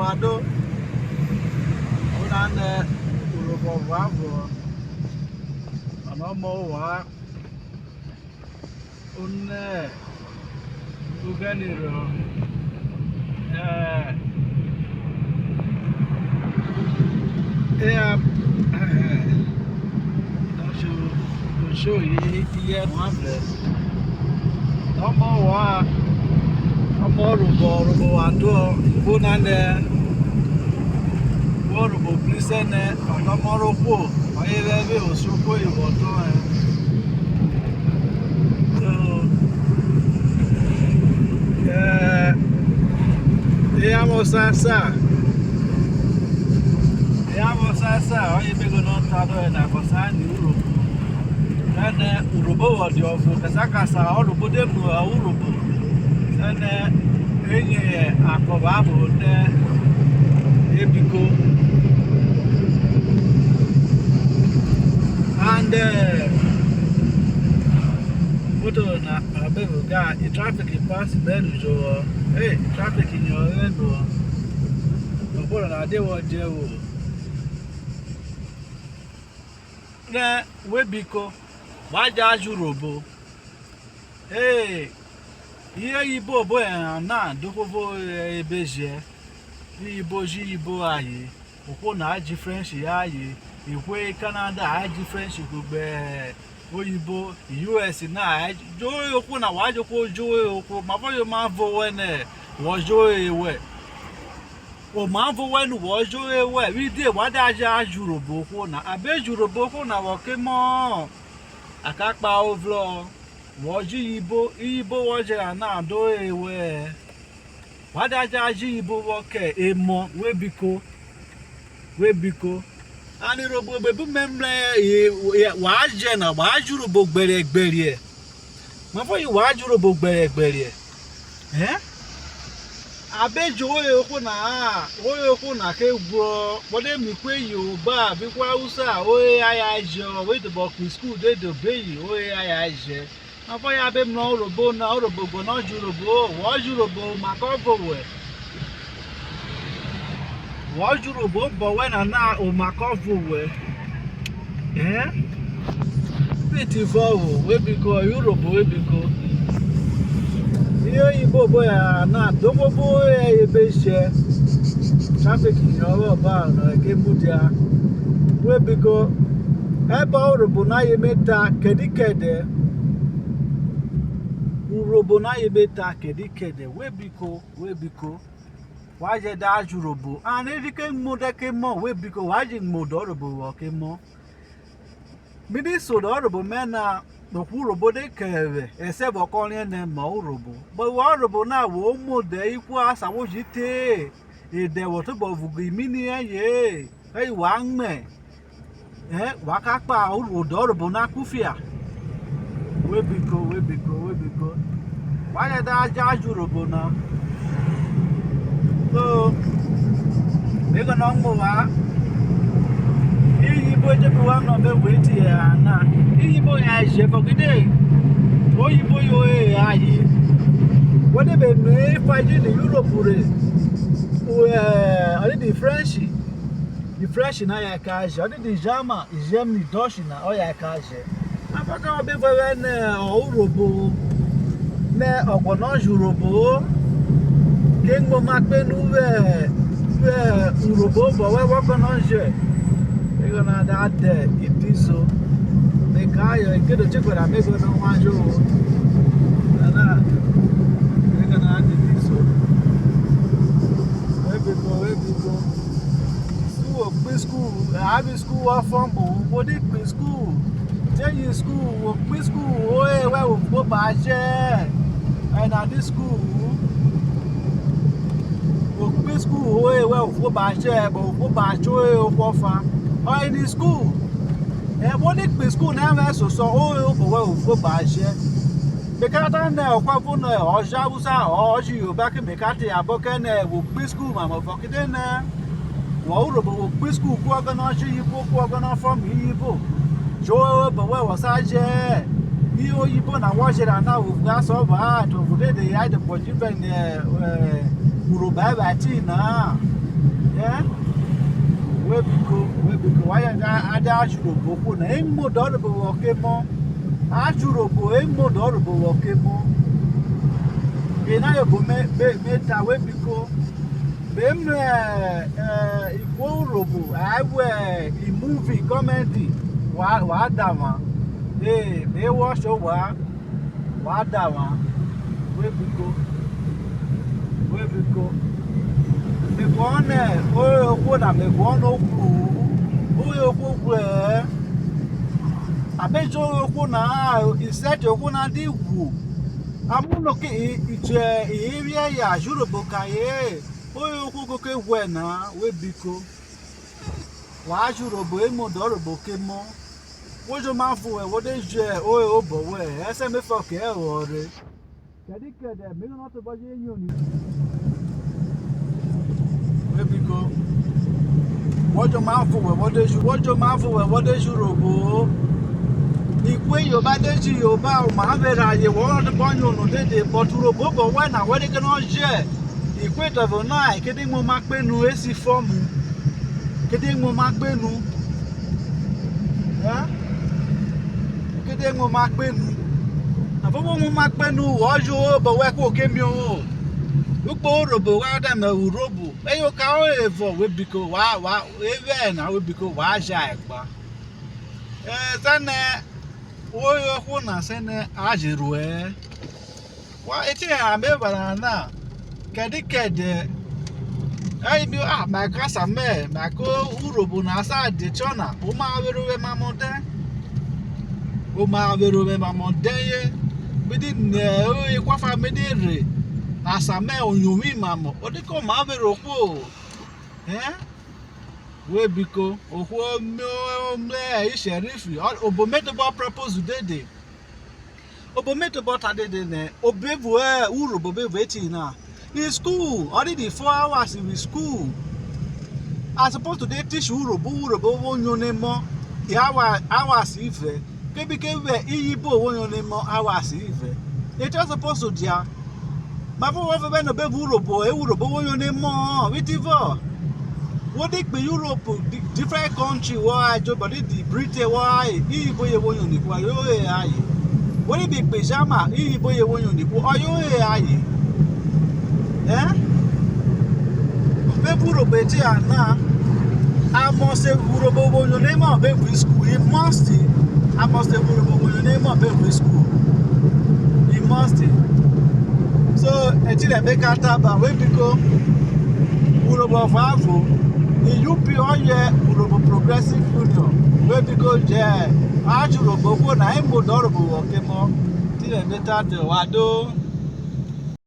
Wado. Unane Urhobo Anomo wa Unne Uganiro show you here Omo wa Omo Urhobo Wado Unane Urhobo Plisene Onomorokwo Oyelebe Osoko Iwoto Yamo sasa oyebe no tado na kosani Urhobo and Urhobo was your Kasakasa Urhobo dem Urhobo and enye akobabo ne ebiko and moto na abego ga the traffic pass then so hey traffic in your end no na dey what dey o na webiko waja Urhobo hey iye ibo boy na dokovo ebeje ibo ji ibo aye okwo na aji French aye ikwe Canada aji French gbe oyibo US na jo okwo na wajo ko jo okwo maboyo ma vo wene wo jo ewe o ma vo wenu wo jo ewe wi de wada aja Urhobo okwo na abe Urhobo okwo na wo ke mo akapa ovlo woji ibo woje na do ewe wada jaji ibo woke emo webiko ani Urhobo bebu memle waje na waju Urhobo gbere mo yi waju Urhobo gbere abejo oyo na ke gbo bode mi pe Yoruba bi kwa Hausa oye ayajo we the book school dey do beyi oye ayaje mo ya be mo Urhobo na Urhobo go na Urhobo wo Urhobo makovo we wo Urhobo bo we na o makovo we beautiful we be go Urhobo we be go iyo ibo boya na dogobo ebeje traffic yo ba na ke mudia we be go ebe Urhobo na yemeta kedikede Urhobo na yemeta kedikede we biko waje da Urhobo and edike modeke mo we biko waje modo Urhobo wo ke mo mini so do Urhobo mena no Urhobo de keve ese bokonle ne mo Urhobo but Urhobo na wo mode iku asawo jite ede wo to bo vugi mini ye ei wa nme wa ka pa Urhobo na kufia we biko why da ja Urhobo na so we go no mo wa iyibo je bi wa no be wait ya na iyibo ya je fogide oyibo yo ayi wode be me faji ni Urhobo re o the French na ya ka je o the German Dutch na o ya ka je apaka obe fe ne Urhobo ne ogbono Urhobo ke ngbo ma pe nu we Urhobo bo we wo kono je e gonna that it is so me kayo e kedo chekwara me go no wanjo na e gonna it is so we biko school have school wa form bo dey pe school tell school wo pe school o e we wo ba je and at this school wo school o e we wo ba je bo wo ba jo e o ko fa o in school wo dey pe school na we so o bo we wo ba je be ka ta na o kwa fu na o ja Hausa o ji Yoruba ke me ka te aboke na wo pe school ma mo fokide na wo Urhobo wo pe school ku oga na ji ibo ku oga na form ibo jo bo we wo sa je i oyibo na wo je na wo ga so ba to fu de ya de po ji ben Urhobo ba ti na Yeah? We biko. Why ada Urhobo ko na emo do Urhobo okemo. Urhobo emo do Urhobo okemo. Ina yo bo me ta we biko. Bem Urhobo I movie comedy wa dama. Me watch wa dama. We biko. Me gone o na me gone oku abejo oku na iset oku na di wu amuno ke ije area ya Urhobo ka ye oku ko ke we na we biko wa Urhobo emo do Urhobo ke mo wojo ma fu e wo de je obo we ese me fo ke ore kede me no to bo je yin oni we biko wojo ma fu we wo de Urhobo ikwe Yoruba deji Yoruba o ma vera ye wo de bo yin onu dede but Urhobo bo we na we de ke no je ikwe to vo na kede mo ma pe nu esi form kede mo ma pe nu eh kede mo ma pe nu afọwọ́ mo ma pe nu ojo bo we ko ke mi o upo Urhobo wa da me Urhobo eyo ka o evo we biko wa eve na we biko wa ja epa tane wo yo ko na se ne ajiru wa eti a me bara na kede ai bi ma kasa me ma ko Urhobo na sa de chona o ma wero we ma mode ye bidi ne o ye kwa fa me de re asa me onyomi mamo o de ko ma wero ko we biko okwo me sherifi obo metebo propose dede obo metebo ta dede ne obevu Urhobo bevu eti na in school already 4 hours in school I supposed to teach Urhobo wonyo ne mo hours ife kebike we iyibo wonyo ne mo hours ife it was supposed to dia ma fo wo fe no bevu Urhobo wonyo ne mo witivo what they be Europe different country why jo body the Britain why iyibo ye wonyo ni kwa yo aye what they be pajama iyibo ye wonyo ni kwa yo aye bevu Urhobo eti ana I must say Urhobo wonyo ne mo bevu school he must I must say Urhobo wonyo ne mo bevu school he must so eti le make ataba we biko Urhobo favo U.P.U Urhobo Progressive Union we biko je Urhobo ko na emo do Urhobo okemo ti le beta de Wado